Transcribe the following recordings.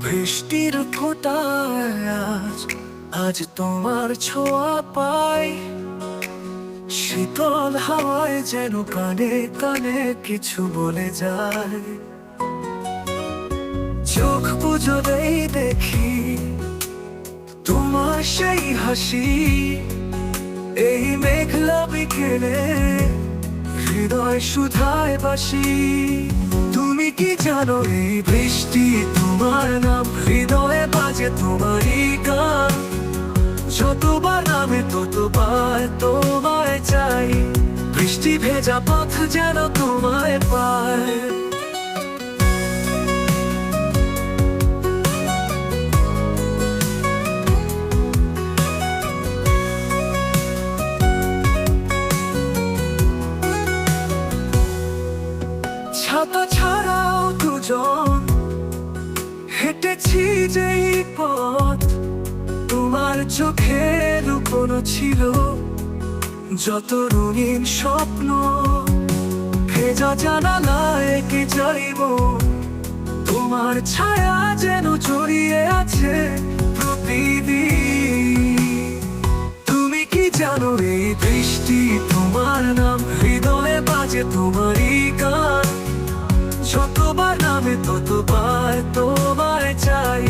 বৃষ্টির ফোঁটায় আজ তোমার ছোঁয়া পাই, শীতল হাওয়ায় যেন কানে কানে কিছু বলে যায়। চোখ বুঝলেই দেখি তোমার সেই হাসি, এই মেঘলা বিকেলে হৃদয় সুধায় বাসি। তুমি কি জানো এই বৃষ্টি তোমার নাম, হৃদয়ে বাজে তোমারই গান। যতবার নামে ততবার তোমায় চাই, বৃষ্টি ভেজা পথ যেন তোমায় পায়। ছাতা ছাড়াও দুজন হেঁটেছি যেই পথ, তোমার চোখে লুকোনো ছিল যত রঙিন স্বপ্ন। ভেজা জানালায় এঁকে যাইব, তোমার ছায়া যেন জড়িয়ে আছে প্রতিদিন। তুমি কি জানো এই বৃষ্টি তোমার নাম, হৃদয়ে বাজে তোমারই গান। যতবার নামে ততবার তোমায় চাই,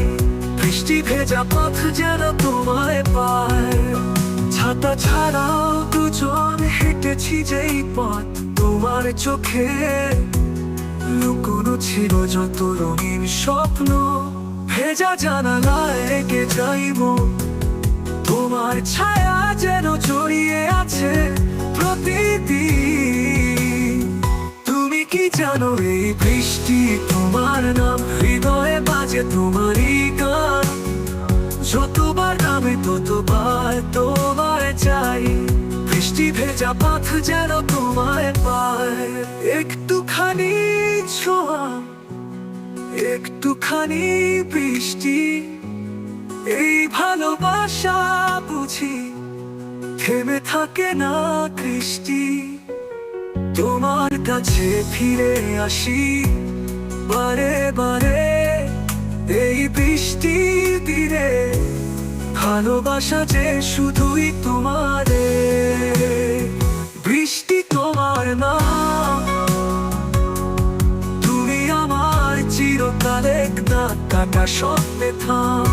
বৃষ্টি ভেজা পথ যেন তোমায় পায়। ছাতা ছাড়াও দুজন হেঁটেছি যেই পথ, তোমার চোখে লুকোনো ছিল যত রঙিন স্বপ্ন। ভেজা জানালায় এঁকে যাইব, তোমার ছায়া যেন জড়িয়ে আছে প্রতিদিন। তুমি কি জানো এই বৃষ্টি তোমার নাম, হৃদয়ে বাজে তোমারই গান। যতবার নামে ততবার তোমায় চাই, বৃষ্টি ভেজা পথ যেন তোমায় পায়। একটুখানি ছোঁয়া, একটুখানি বৃষ্টি, এই ভালোবাসা বুঝি থেমে থাকে না কৃষ্টি। তোমার কাছে ফিরে আসি বারে বারে, এই বৃষ্টি তীরে ভালোবাসা যে শুধুই তোমারে। বৃষ্টি তোমার নাম, তুমি আমার চিরকাল এক দাগ কাটা স্বপ্নে থাম।